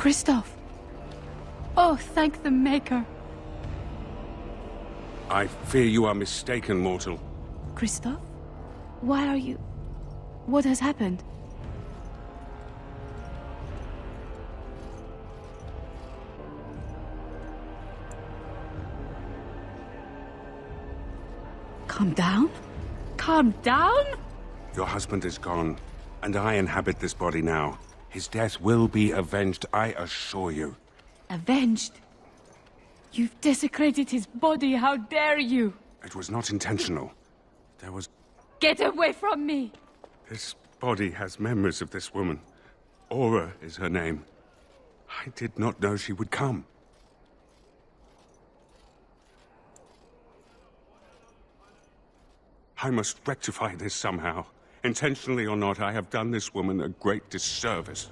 Christoph! Oh, thank the Maker. I fear you are mistaken, mortal. Christoph? Why are you... What has happened? Calm down? Calm down? Your husband is gone, and I inhabit this body now. His death will be avenged, I assure you. Avenged? You've desecrated his body, how dare you? It was not intentional. There was... Get away from me! This body has memories of this woman. Aura is her name. I did not know she would come. I must rectify this somehow. Intentionally or not, I have done this woman a great disservice.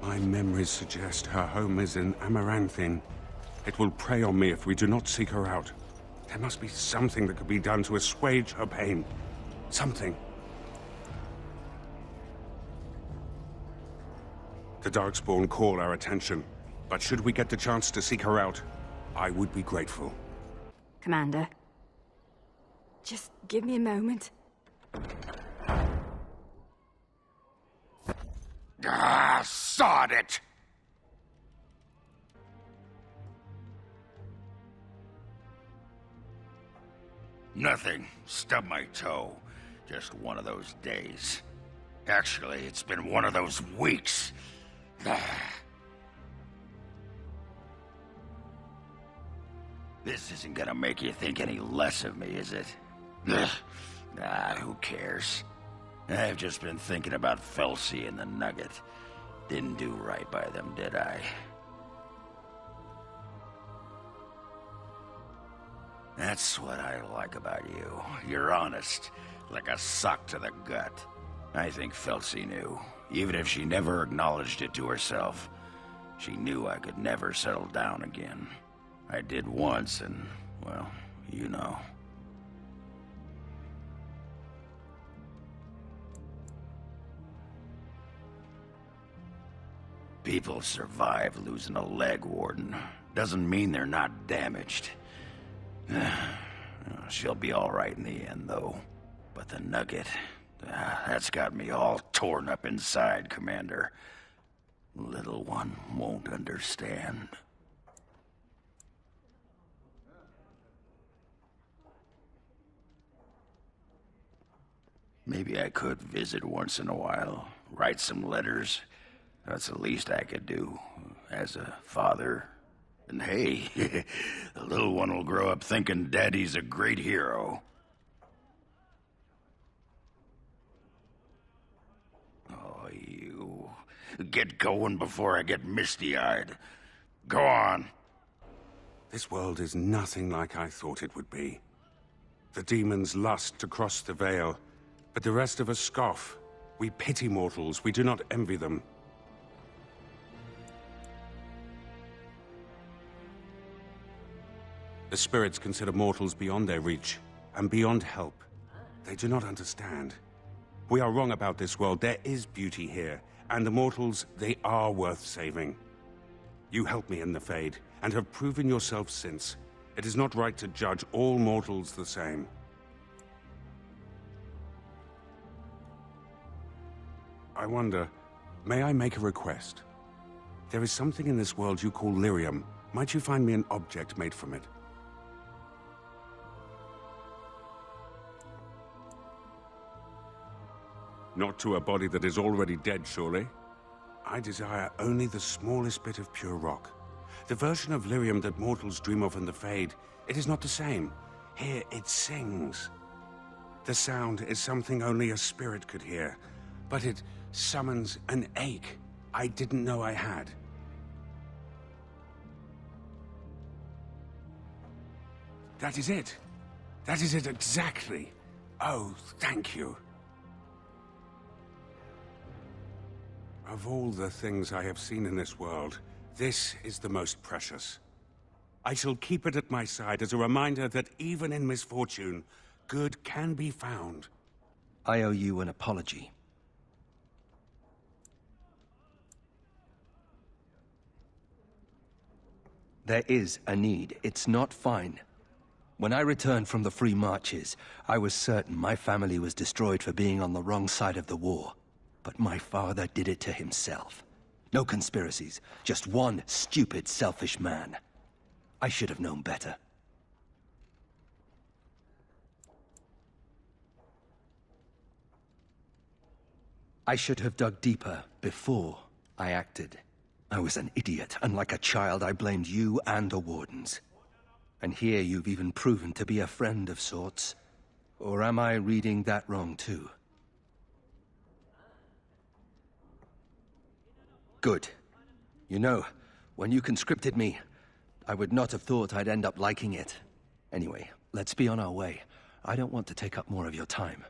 My memories suggest her home is in Amaranthine. It will prey on me if we do not seek her out. There must be something that could be done to assuage her pain. Something. The Darkspawn call our attention, but should we get the chance to seek her out, I would be grateful. Commander. Just give me a moment. Ah, sod it! Nothing. Stubbed my toe. Just one of those days. Actually, it's been one of those weeks. This isn't gonna make you think any less of me, is it? Who cares? I've just been thinking about Felsi and the Nugget. Didn't do right by them, did I? That's what I like about you. You're honest, like a sock to the gut. I think Felsi knew, even if she never acknowledged it to herself. She knew I could never settle down again. I did once, and, well, you know. People survive losing a leg, Warden. Doesn't mean they're not damaged. She'll be all right in the end, though. But the Nugget, that's got me all torn up inside, Commander. Little one won't understand. Maybe I could visit once in a while, write some letters. That's the least I could do, as a father. And hey, the little one will grow up thinking Daddy's a great hero. Oh, you. Get going before I get misty-eyed. Go on. This world is nothing like I thought it would be. The demons lust to cross the veil, but the rest of us scoff. We pity mortals, we do not envy them. The spirits consider mortals beyond their reach, and beyond help. They do not understand. We are wrong about this world. There is beauty here, and the mortals, they are worth saving. You helped me in the Fade, and have proven yourself since. It is not right to judge all mortals the same. I wonder, may I make a request? There is something in this world you call lyrium. Might you find me an object made from it? Not to a body that is already dead, surely? I desire only the smallest bit of pure rock. The version of lyrium that mortals dream of in the Fade, it is not the same. Here it sings. The sound is something only a spirit could hear, but it summons an ache I didn't know I had. That is it. That is it exactly. Oh, thank you. Of all the things I have seen in this world, this is the most precious. I shall keep it at my side as a reminder that even in misfortune, good can be found. I owe you an apology. There is a need. It's not fine. When I returned from the Free Marches, I was certain my family was destroyed for being on the wrong side of the war. But my father did it to himself. No conspiracies, just one stupid, selfish man. I should have known better. I should have dug deeper before I acted. I was an idiot, and like a child, I blamed you and the Wardens. And here you've even proven to be a friend of sorts. Or am I reading that wrong too? Good. You know, when you conscripted me, I would not have thought I'd end up liking it. Anyway, let's be on our way. I don't want to take up more of your time.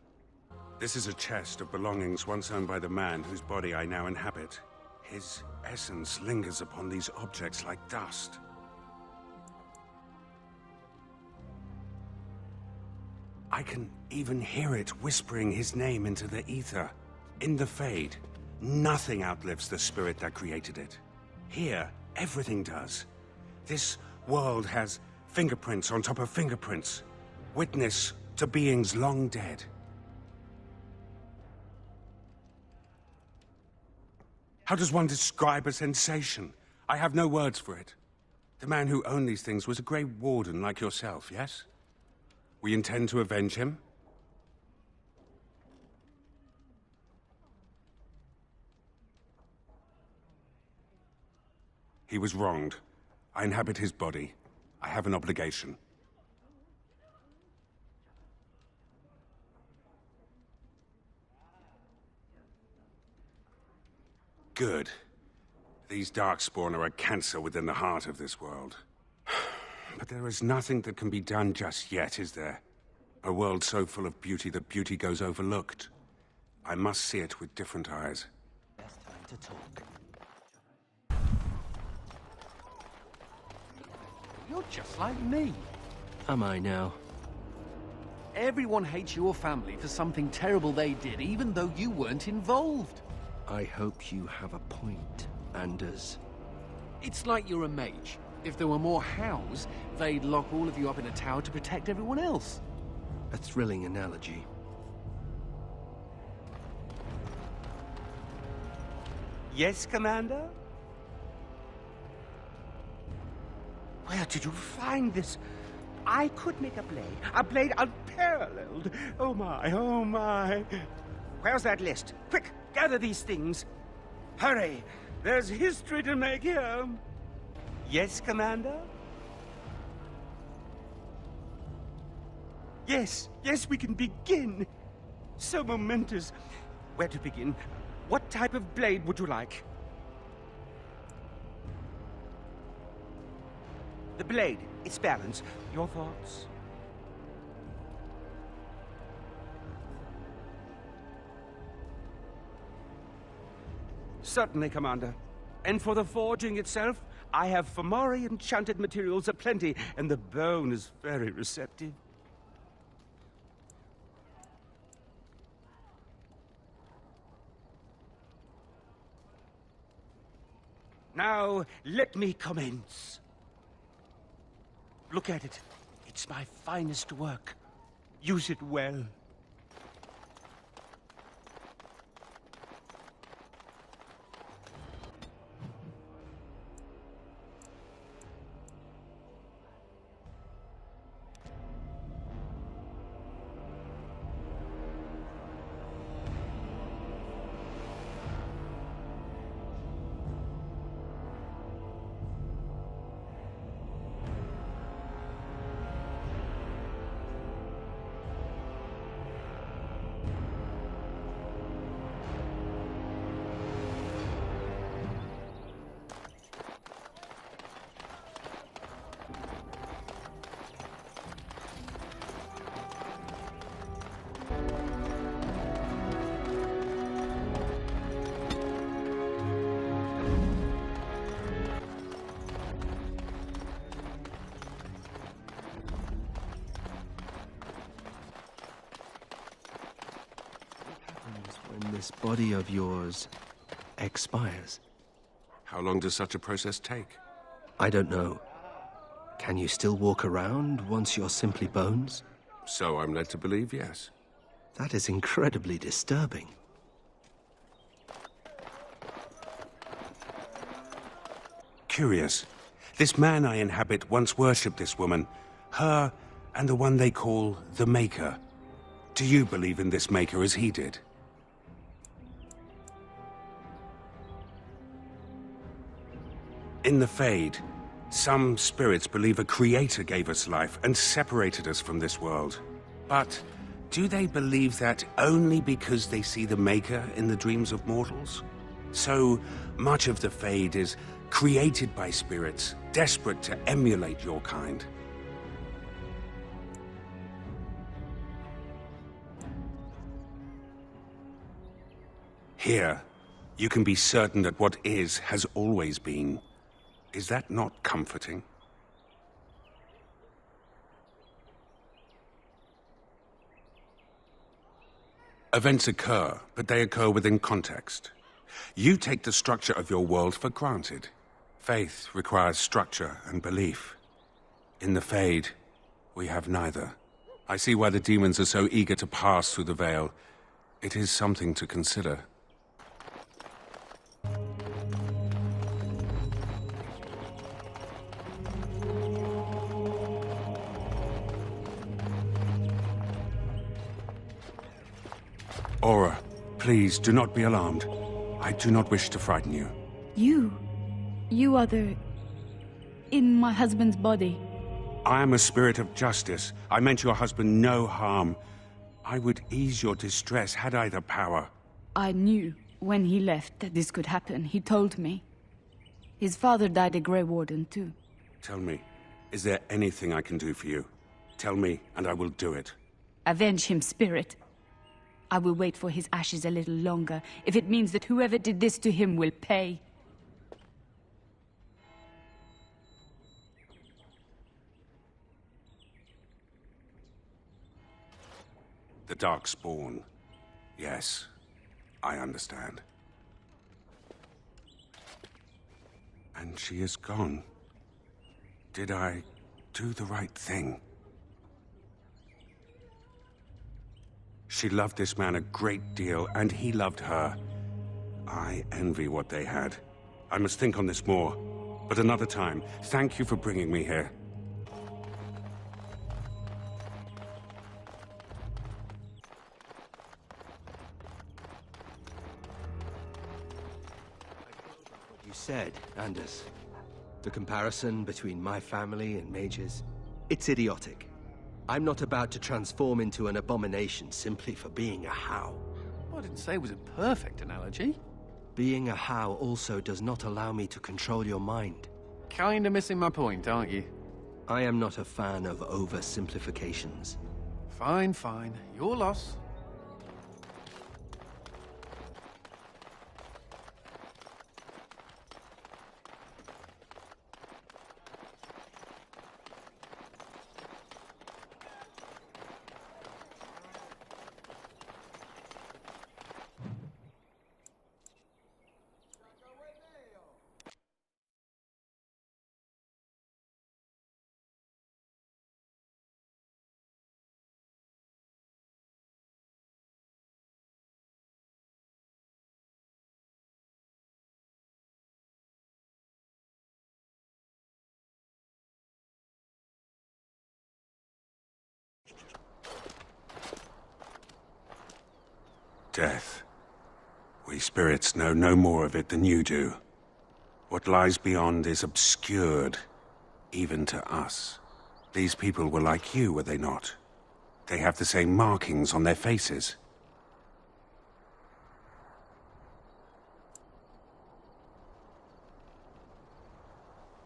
This is a chest of belongings once owned by the man whose body I now inhabit. His essence lingers upon these objects like dust. I can even hear it whispering his name into the ether. In the Fade, nothing outlives the spirit that created it. Here, everything does. This world has fingerprints on top of fingerprints. Witness to beings long dead. How does one describe a sensation? I have no words for it. The man who owned these things was a Grey Warden like yourself, yes? We intend to avenge him? He was wronged. I inhabit his body. I have an obligation. Good. These Darkspawn are a cancer within the heart of this world. But there is nothing that can be done just yet, is there? A world so full of beauty that beauty goes overlooked. I must see it with different eyes. Best time to talk. You're just like me. Am I now? Everyone hates your family for something terrible they did, even though you weren't involved. I hope you have a point, Anders. It's like you're a mage. If there were more hows, they'd lock all of you up in a tower to protect everyone else. A thrilling analogy. Yes, Commander? Where did you find this? I could make a blade unparalleled. Oh my, oh my. Where's that list? Quick, gather these things. Hurry, there's history to make here. Yes, Commander? Yes, we can begin. So momentous. Where to begin? What type of blade would you like? The blade, its balance. Your thoughts? Certainly, Commander. And for the forging itself, I have Fomori enchanted materials aplenty, and the bone is very receptive. Now, let me commence. Look at it. It's my finest work. Use it well. when this body of yours expires? How long does such a process take? I don't know. Can you still walk around once you're simply bones? So I'm led to believe, yes. That is incredibly disturbing. Curious. This man I inhabit once worshipped this woman. Her and the one they call the Maker. Do you believe in this Maker as he did? In the Fade, some spirits believe a creator gave us life and separated us from this world. But do they believe that only because they see the Maker in the dreams of mortals? So much of the Fade is created by spirits, desperate to emulate your kind. Here, you can be certain that what is has always been. Is that not comforting? Events occur, but they occur within context. You take the structure of your world for granted. Faith requires structure and belief. In the Fade, we have neither. I see why the demons are so eager to pass through the veil. It is something to consider. Aura, please do not be alarmed. I do not wish to frighten you. You are in my husband's body. I am a spirit of justice. I meant your husband no harm. I would ease your distress had I the power. I knew when he left that this could happen. He told me. His father died a Grey Warden, too. Tell me, is there anything I can do for you? Tell me, and I will do it. Avenge him, spirit. I will wait for his ashes a little longer, if it means that whoever did this to him will pay. The Darkspawn. Yes, I understand. And she is gone. Did I do the right thing? She loved this man a great deal, and he loved her. I envy what they had. I must think on this more, but another time. Thank you for bringing me here. You said, Anders. The comparison between my family and mages, it's idiotic. I'm not about to transform into an abomination simply for being a How. I didn't say it was a perfect analogy. Being a How also does not allow me to control your mind. Kinda missing my point, aren't you? I am not a fan of oversimplifications. Fine, fine. Your loss. Death. We spirits know no more of it than you do. What lies beyond is obscured, even to us. These people were like you, were they not? They have the same markings on their faces.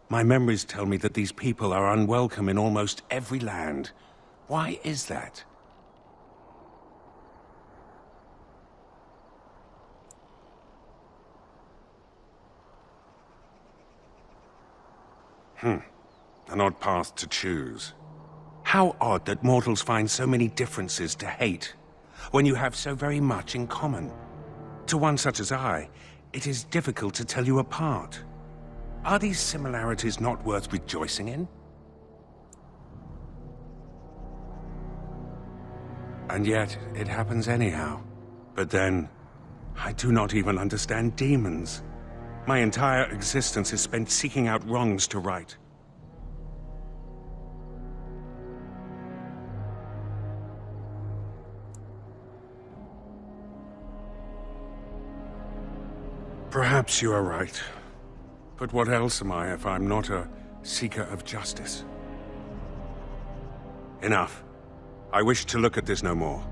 My memories tell me that these people are unwelcome in almost every land. Why is that? An odd path to choose. How odd that mortals find so many differences to hate, when you have so very much in common. To one such as I, it is difficult to tell you apart. Are these similarities not worth rejoicing in? And yet, it happens anyhow. But then, I do not even understand demons. My entire existence is spent seeking out wrongs to right. Perhaps you are right. But what else am I if I'm not a seeker of justice? Enough. I wish to look at this no more.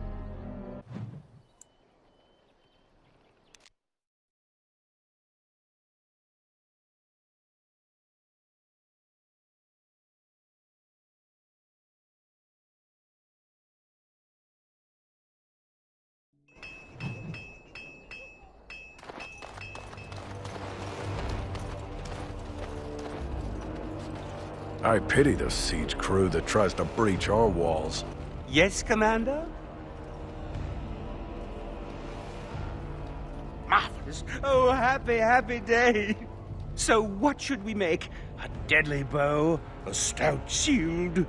I pity the siege crew that tries to breach our walls. Yes, Commander? Marvelous. Oh, happy, happy day. So what should we make? A deadly bow? A stout shield?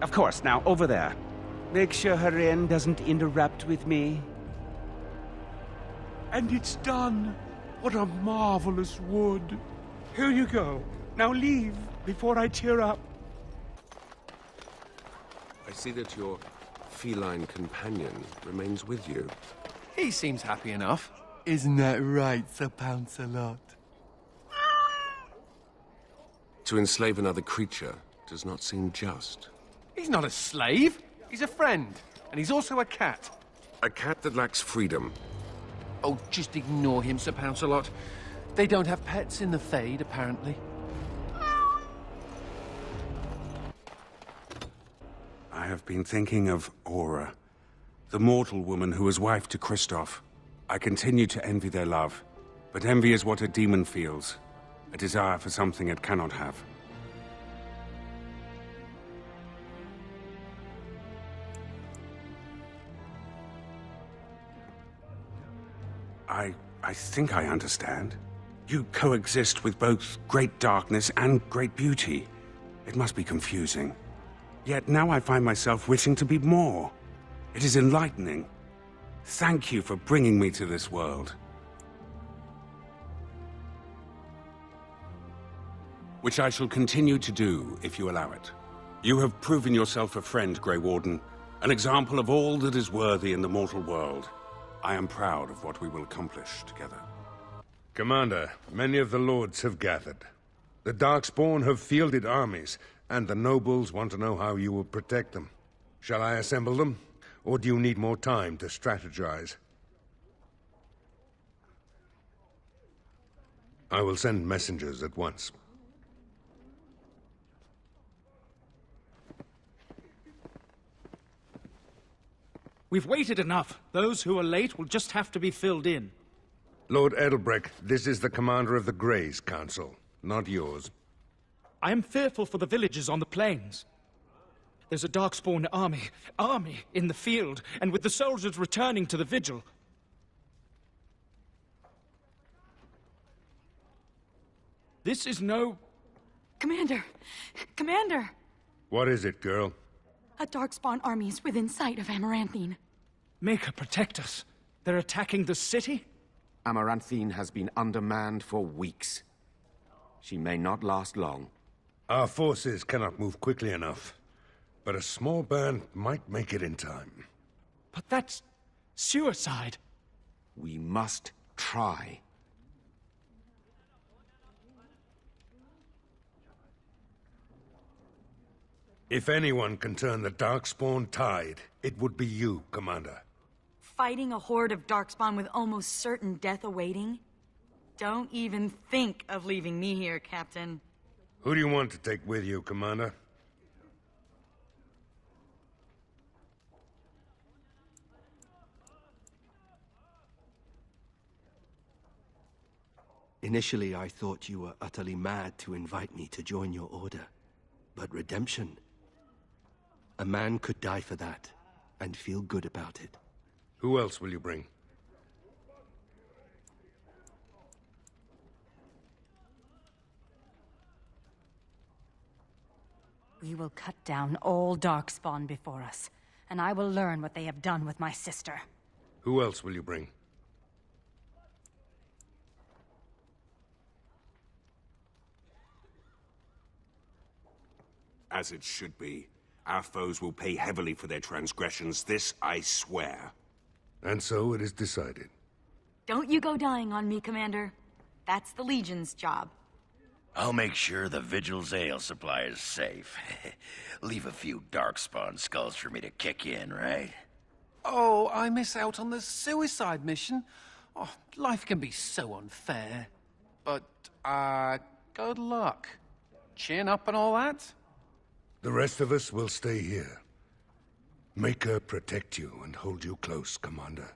Of course, now, over there. Make sure Emrien doesn't interrupt with me. And it's done. What a marvelous wood. Here you go. Now leave before I tear up. I see that your feline companion remains with you. He seems happy enough. Isn't that right, Sir Pouncelot? To enslave another creature does not seem just. He's not a slave. He's a friend. And he's also a cat. A cat that lacks freedom. Oh, just ignore him, Sir Pouncelot. They don't have pets in the Fade, apparently. I have been thinking of Aura, the mortal woman who was wife to Kristoff. I continue to envy their love, but envy is what a demon feels, a desire for something it cannot have. I think I understand. You coexist with both great darkness and great beauty. It must be confusing. Yet now I find myself wishing to be more. It is enlightening. Thank you for bringing me to this world. Which I shall continue to do, if you allow it. You have proven yourself a friend, Grey Warden, an example of all that is worthy in the mortal world. I am proud of what we will accomplish together. Commander, many of the lords have gathered. The Darkspawn have fielded armies, and the nobles want to know how you will protect them. Shall I assemble them, or do you need more time to strategize? I will send messengers at once. We've waited enough. Those who are late will just have to be filled in. Lord Edelbrecht, this is the commander of the Greys Council, not yours. I am fearful for the villagers on the plains. There's a Darkspawn army in the field, and with the soldiers returning to the Vigil. This is no... Commander! Commander! What is it, girl? A Darkspawn army is within sight of Amaranthine. Make her protect us. They're attacking the city? Amaranthine has been undermanned for weeks. She may not last long. Our forces cannot move quickly enough, but a small band might make it in time. But that's suicide. We must try. If anyone can turn the Darkspawn tide, it would be you, Commander. Fighting a horde of Darkspawn with almost certain death awaiting? Don't even think of leaving me here, Captain. Who do you want to take with you, Commander? Initially, I thought you were utterly mad to invite me to join your order. But redemption... A man could die for that. and feel good about it. Who else will you bring? We will cut down all Darkspawn before us, and I will learn what they have done with my sister. Who else will you bring? As it should be. Our foes will pay heavily for their transgressions, this I swear. And so it is decided. Don't you go dying on me, Commander. That's the Legion's job. I'll make sure the Vigil's ale supply is safe. Leave a few Darkspawn skulls for me to kick in, right? Oh, I miss out on the suicide mission. Oh, life can be so unfair. But, good luck. Chin up and all that? The rest of us will stay here. Make her protect you and hold you close, Commander.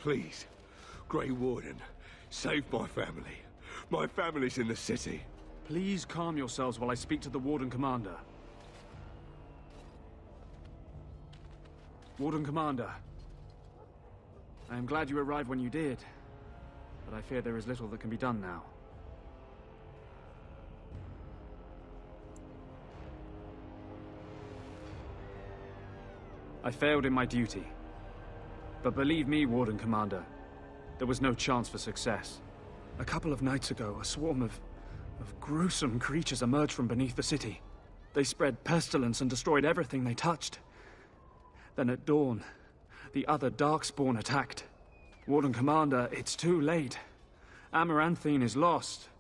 Please, Grey Warden, save my family. My family's in the city. Please calm yourselves while I speak to the Warden Commander. Warden Commander. I am glad you arrived when you did, but I fear there is little that can be done now. I failed in my duty. But believe me, Warden Commander, there was no chance for success. A couple of nights ago, a swarm of gruesome creatures emerged from beneath the city. They spread pestilence and destroyed everything they touched. Then at dawn, the other Darkspawn attacked. Warden Commander, it's too late. Amaranthine is lost.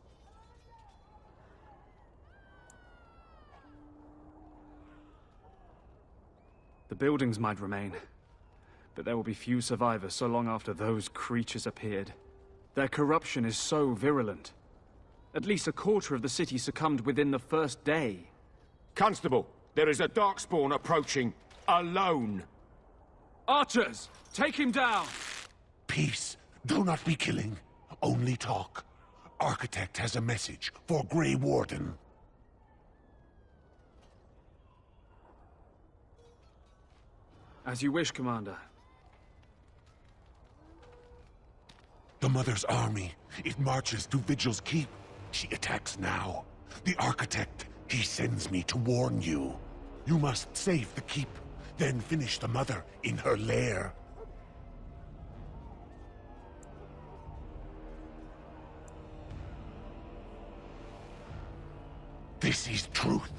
The buildings might remain, but there will be few survivors so long after those creatures appeared. Their corruption is so virulent. At least a quarter of the city succumbed within the first day. Constable, there is a Darkspawn approaching, alone. Archers, take him down! Peace. Do not be killing. Only talk. Architect has a message for Grey Warden. As you wish, Commander. The Mother's army. It marches to Vigil's keep. She attacks now. The Architect, he sends me to warn you. You must save the keep, then finish the Mother in her lair. This is truth.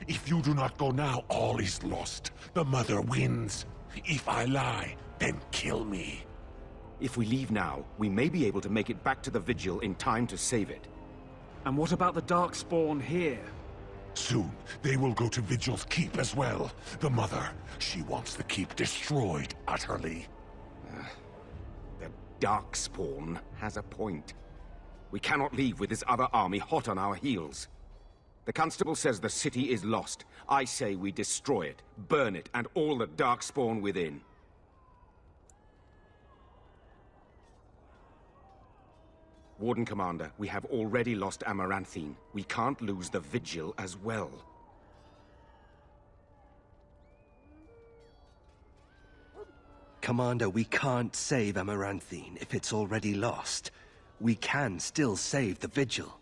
If you do not go now, all is lost. The Mother wins. If I lie, then kill me. If we leave now, we may be able to make it back to the Vigil in time to save it. And what about the Darkspawn here? Soon, they will go to Vigil's keep as well. The Mother, she wants the keep destroyed utterly. The Darkspawn has a point. We cannot leave with this other army hot on our heels. The Constable says the city is lost. I say we destroy it, burn it, and all the Darkspawn within. Warden Commander, we have already lost Amaranthine. We can't lose the Vigil as well. Commander, we can't save Amaranthine if it's already lost. We can still save the Vigil.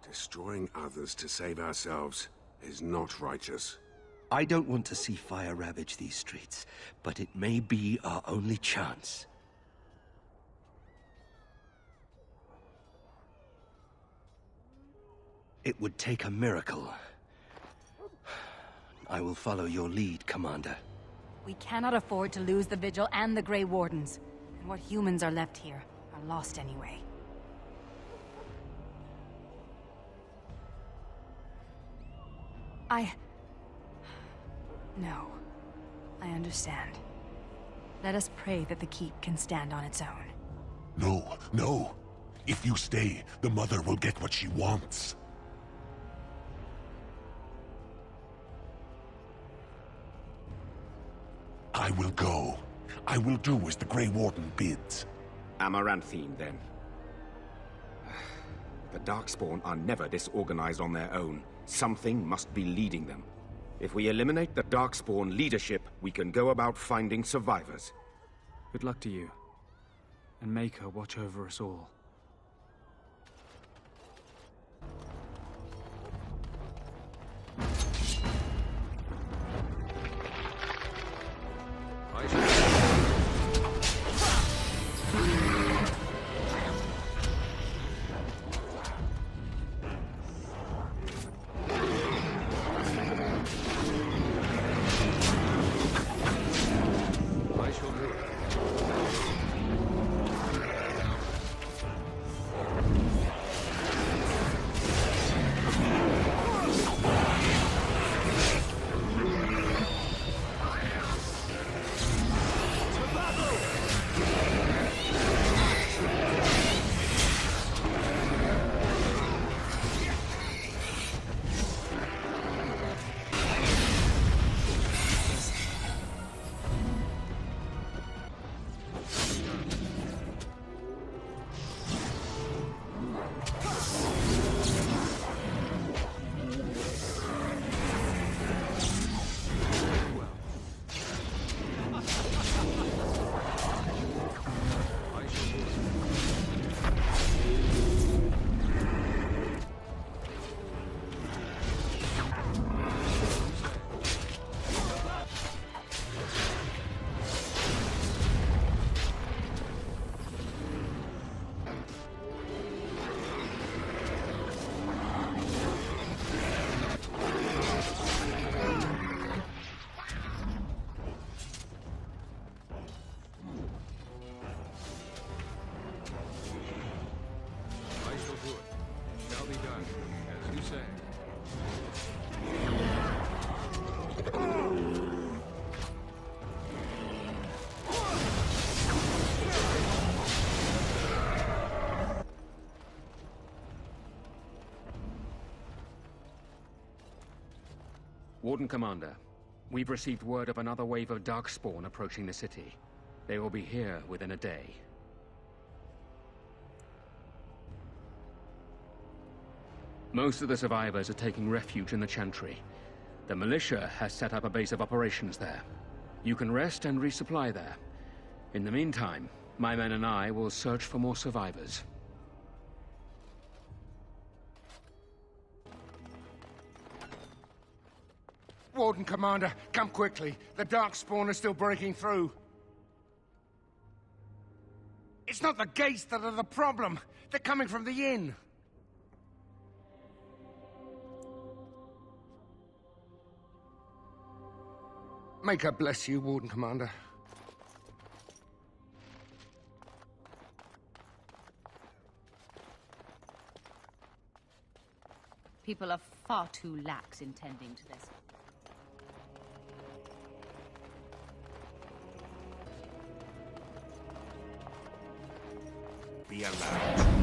Destroying others to save ourselves is not righteous. I don't want to see fire ravage these streets, but it may be our only chance. It would take a miracle. I will follow your lead, Commander. We cannot afford to lose the Vigil and the Grey Wardens. And what humans are left here are lost anyway. No. I understand. Let us pray that the Keep can stand on its own. No, no. If you stay, the Mother will get what she wants. I will go. I will do as the Grey Warden bids. Amaranthine, then. The Darkspawn are never disorganized on their own. Something must be leading them. If we eliminate the Darkspawn leadership, we can go about finding survivors. Good luck to you. And make her watch over us all. Warden Commander, we've received word of another wave of Darkspawn approaching the city. They will be here within a day. Most of the survivors are taking refuge in the Chantry. The militia has set up a base of operations there. You can rest and resupply there. In the meantime, my men and I will search for more survivors. Warden Commander, come quickly. The Darkspawn are still breaking through. It's not the gates that are the problem. They're coming from the inn. Make her bless you, Warden Commander. People are far too lax in tending to this. Be allowed.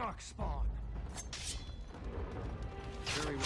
Darkspawn! Very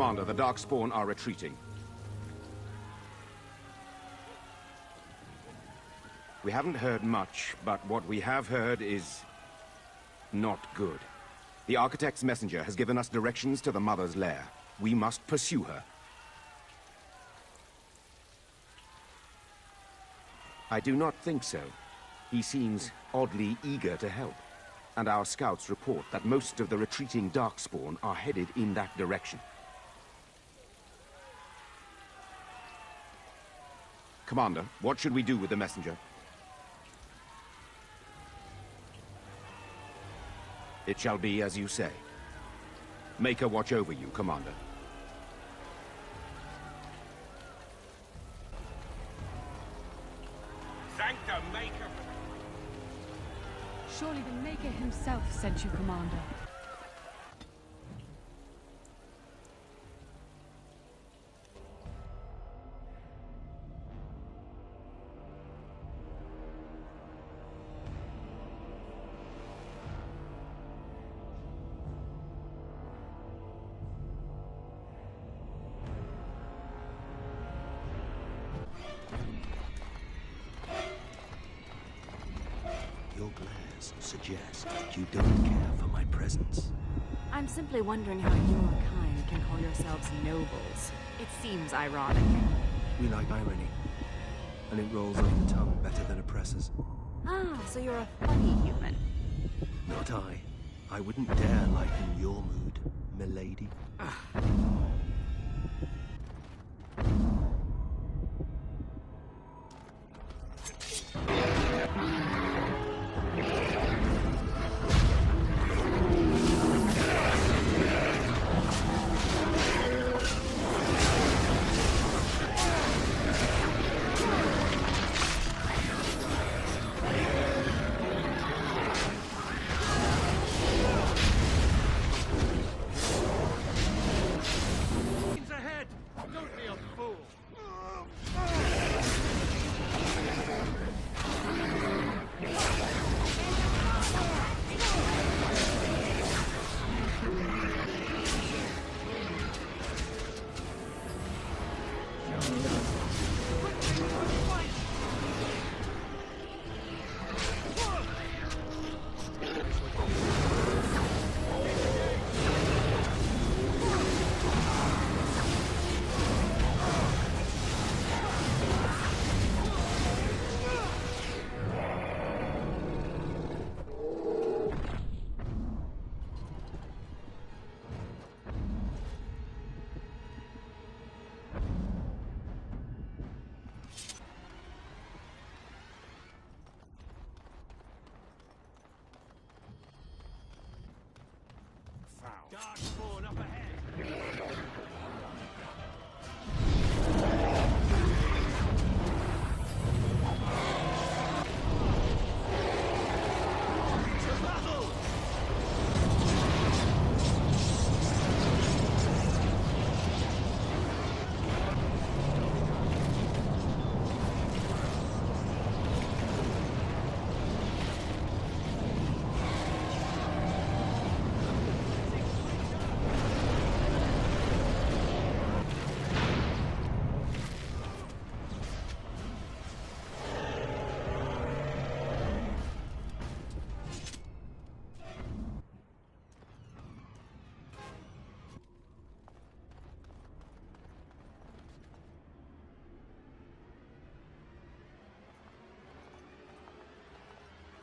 Commander, the Darkspawn are retreating. We haven't heard much, but what we have heard is not good. The Architect's messenger has given us directions to the Mother's lair. We must pursue her. I do not think so. He seems oddly eager to help. And our scouts report that most of the retreating Darkspawn are headed in that direction. Commander, what should we do with the messenger? It shall be as you say. Make her watch over you, Commander. Thank the Maker. Surely the Maker himself sent you, Commander. Your glares suggest that you don't care for my presence. I'm simply wondering how your kind can call yourselves nobles. It seems ironic. We like irony, and it rolls off the tongue better than oppressors. Ah, so you're a funny human. Not I. I wouldn't dare lighten your mood, milady. Darkspawn up ahead! To battle!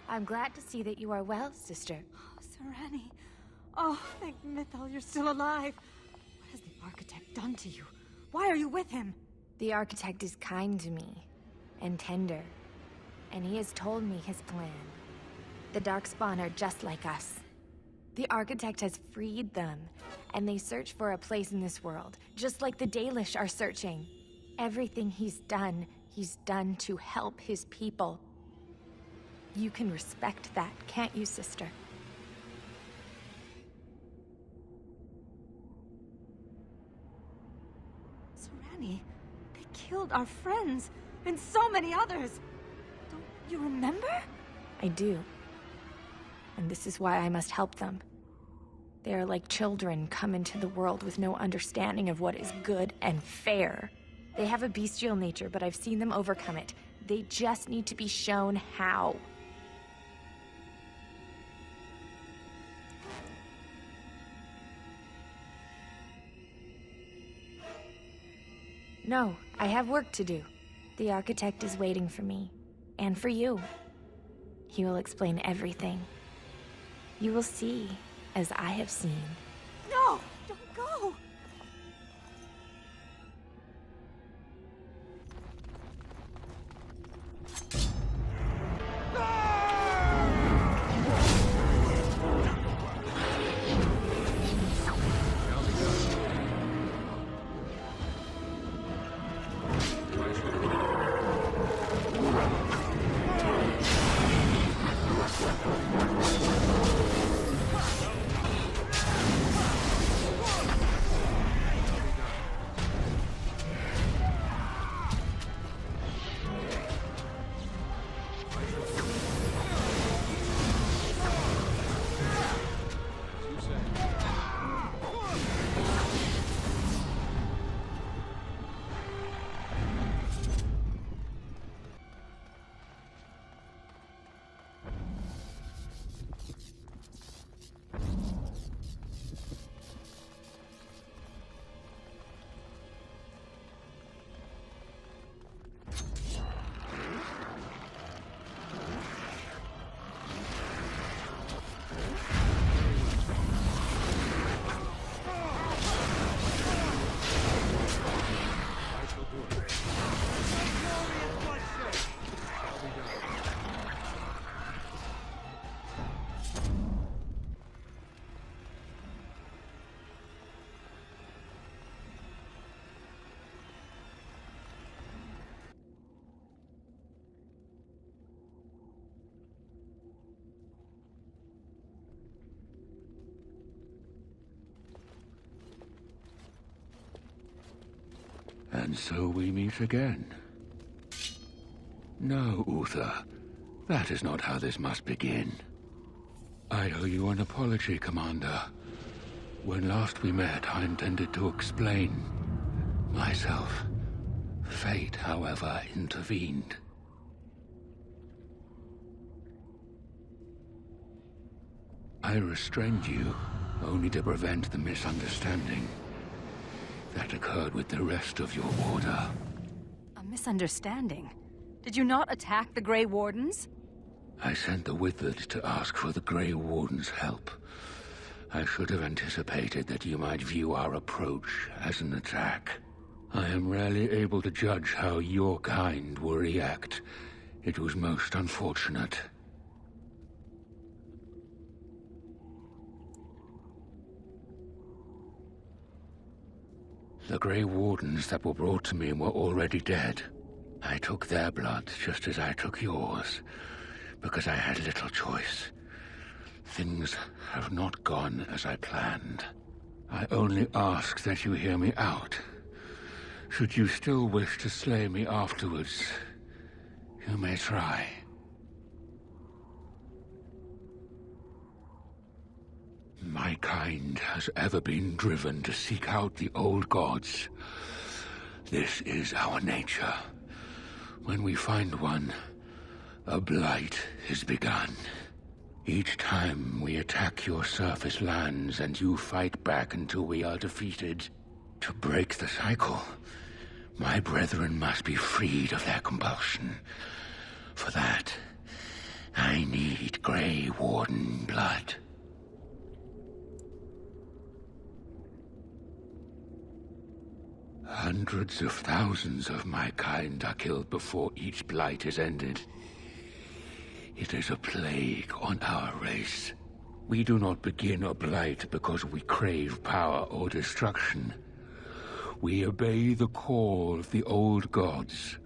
I'm glad to see that you are well, sister. Oh, Serani. Oh, thank Mythal you're still alive. What has the Architect done to you? Why are you with him? The Architect is kind to me, and tender, and he has told me his plan. The Darkspawn are just like us. The Architect has freed them, and they search for a place in this world, just like the Dalish are searching. Everything he's done to help his people. You can respect that, can't you, sister? Serani, they killed our friends, and so many others. Don't you remember? I do. And this is why I must help them. They are like children come into the world with no understanding of what is good and fair. They have a bestial nature, but I've seen them overcome it. They just need to be shown how. No, I have work to do. The Architect is waiting for me. And for you. He will explain everything. You will see, as I have seen. No! Don't go! And so we meet again. No, Uther. That is not how this must begin. I owe you an apology, Commander. When last we met, I intended to explain myself. Fate, however, intervened. I restrained you, only to prevent the misunderstanding that occurred with the rest of your order. A misunderstanding? Did you not attack the Grey Wardens? I sent the Withered to ask for the Grey Warden's help. I should have anticipated that you might view our approach as an attack. I am rarely able to judge how your kind will react. It was most unfortunate. The Grey Wardens that were brought to me were already dead. I took their blood just as I took yours, because I had little choice. Things have not gone as I planned. I only ask that you hear me out. Should you still wish to slay me afterwards, you may try. My kind has ever been driven to seek out the old gods. This is our nature. When we find one, a blight is begun. Each time we attack your surface lands and you fight back until we are defeated. To break the cycle, my brethren must be freed of their compulsion. For that, I need Grey Warden blood. Hundreds of thousands of my kind are killed before each blight is ended. It is a plague on our race. We do not begin a blight because we crave power or destruction. We obey the call of the old gods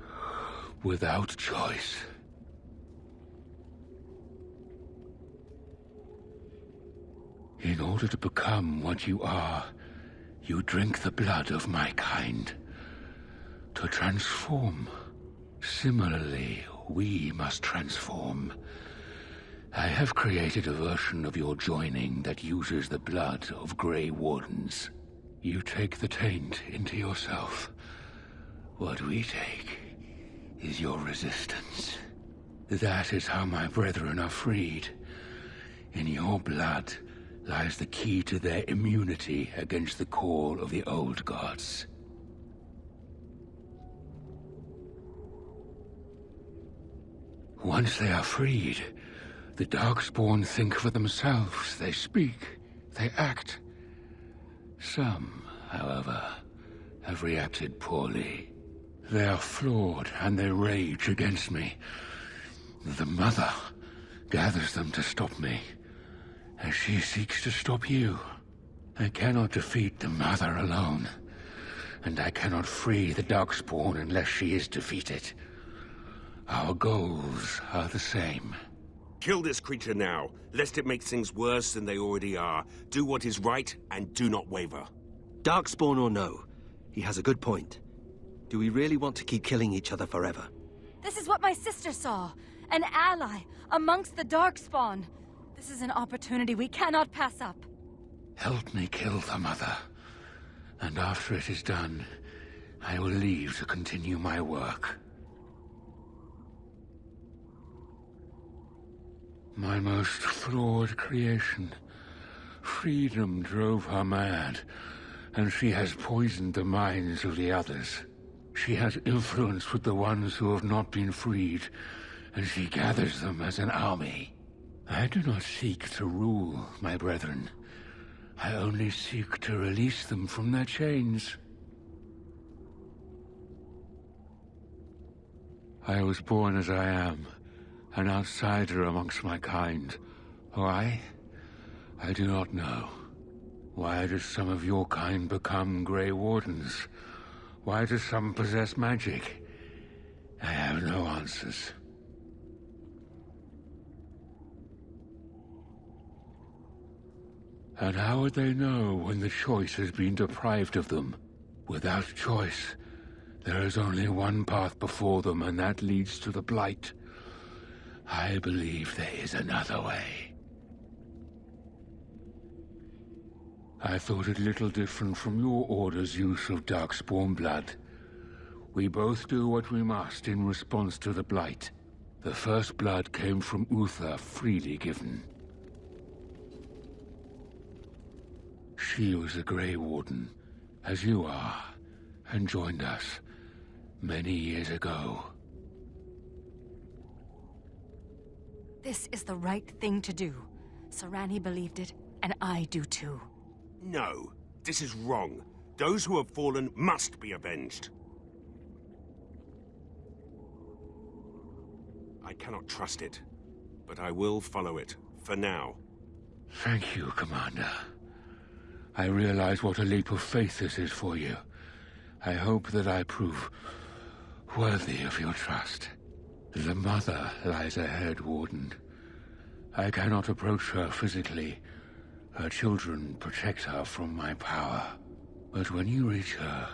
without choice. In order to become what you are, you drink the blood of my kind. To transform. Similarly, we must transform. I have created a version of your joining that uses the blood of Grey Wardens. You take the taint into yourself. What we take is your resistance. That is how my brethren are freed. In your blood lies the key to their immunity against the call of the old gods. Once they are freed, the Darkspawn think for themselves. They speak, they act. Some, however, have reacted poorly. They are flawed and they rage against me. The Mother gathers them to stop me, as she seeks to stop you. I cannot defeat the Mother alone, and I cannot free the Darkspawn unless she is defeated. Our goals are the same. Kill this creature now, lest it makes things worse than they already are. Do what is right, and do not waver. Darkspawn or no, he has a good point. Do we really want to keep killing each other forever? This is what my sister saw. An ally amongst the Darkspawn. This is an opportunity we cannot pass up. Help me kill the Mother, and after it is done, I will leave to continue my work. My most flawed creation. Freedom drove her mad, and she has poisoned the minds of the others. She has influence with the ones who have not been freed, and she gathers them as an army. I do not seek to rule, my brethren. I only seek to release them from their chains. I was born as I am, an outsider amongst my kind. Why? I do not know. Why does some of your kind become Grey Wardens? Why do some possess magic? I have no answers. And how would they know when the choice has been deprived of them? Without choice, there is only one path before them, and that leads to the Blight. I believe there is another way. I thought it little different from your Order's use of Darkspawn blood. We both do what we must in response to the Blight. The first blood came from Uther, freely given. She was a Grey Warden, as you are, and joined us many years ago. This is the right thing to do. Sarani believed it, and I do too. No, this is wrong. Those who have fallen must be avenged. I cannot trust it, but I will follow it, for now. Thank you, Commander. I realize what a leap of faith this is for you. I hope that I prove worthy of your trust. The mother lies ahead, Warden. I cannot approach her physically. Her children protect her from my power. But when you reach her,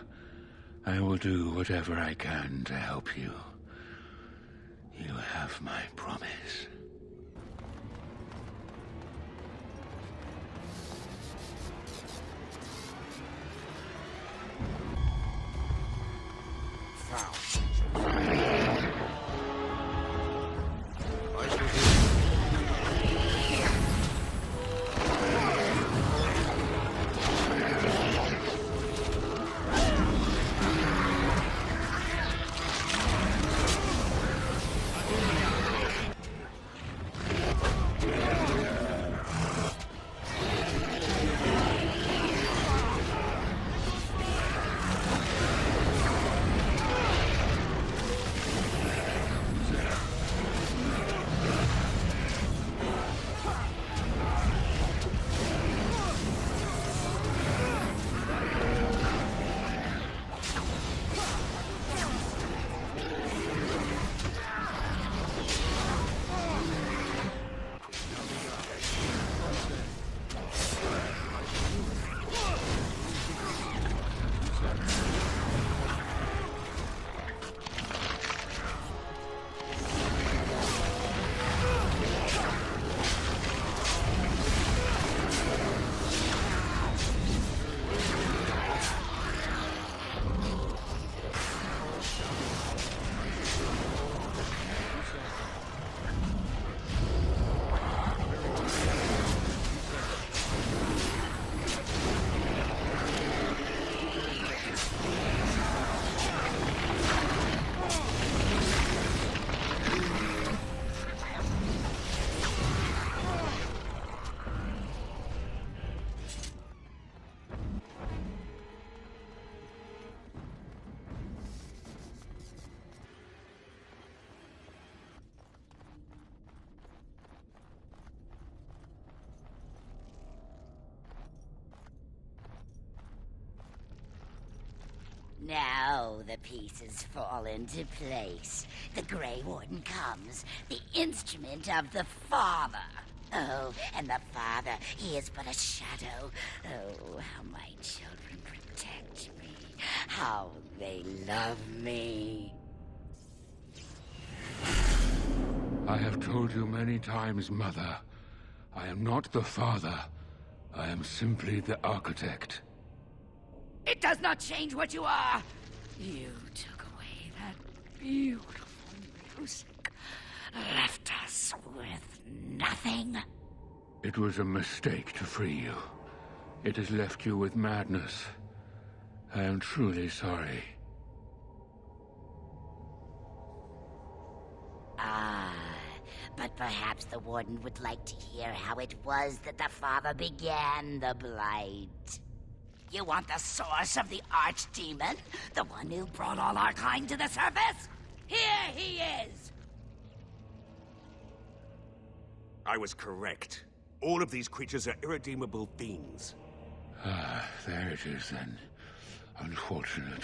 I will do whatever I can to help you. You have my promise. Now the pieces fall into place. The Grey Warden comes, the instrument of the Father. Oh, and the Father, he is but a shadow. Oh, how my children protect me. How they love me. I have told you many times, Mother. I am not the Father. I am simply the Architect. It does not change what you are. You took away that beautiful music, left us with nothing. It was a mistake to free you. It has left you with madness. I am truly sorry. Ah, but perhaps the Warden would like to hear how it was that the Father began the Blight. You want the source of the Archdemon? The one who brought all our kind to the surface? Here he is! I was correct. All of these creatures are irredeemable fiends. Ah, there it is then. Unfortunate.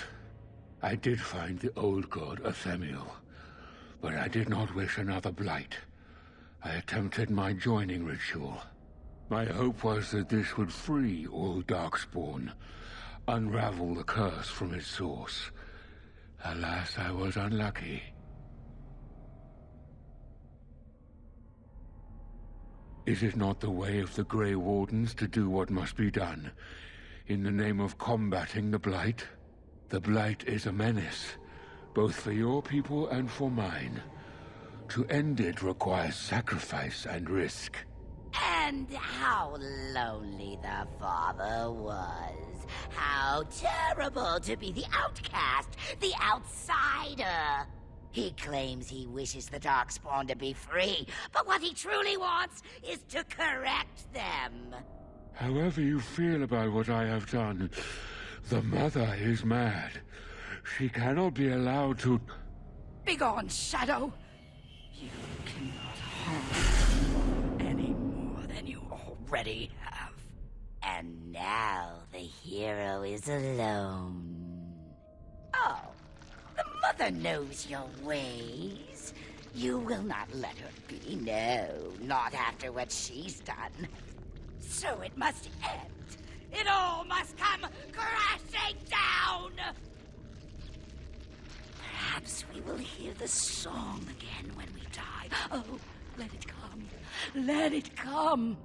I did find the old god Athemiel, but I did not wish another blight. I attempted my joining ritual. My hope was that this would free all Darkspawn, unravel the curse from its source. Alas, I was unlucky. Is it not the way of the Grey Wardens to do what must be done, in the name of combating the Blight? The Blight is a menace, both for your people and for mine. To end it requires sacrifice and risk. And how lonely the Father was. How terrible to be the outcast, the outsider. He claims he wishes the Darkspawn to be free, but what he truly wants is to correct them. However you feel about what I have done, the Mother is mad. She cannot be allowed to... Begone, Shadow! You cannot harm me any more than you already have. And now the hero is alone. No. The mother knows your ways. You will not let her be, no, not after what she's done. So it must end. It all must come crashing down! Perhaps we will hear the song again when we die. Oh, let it come. Let it come.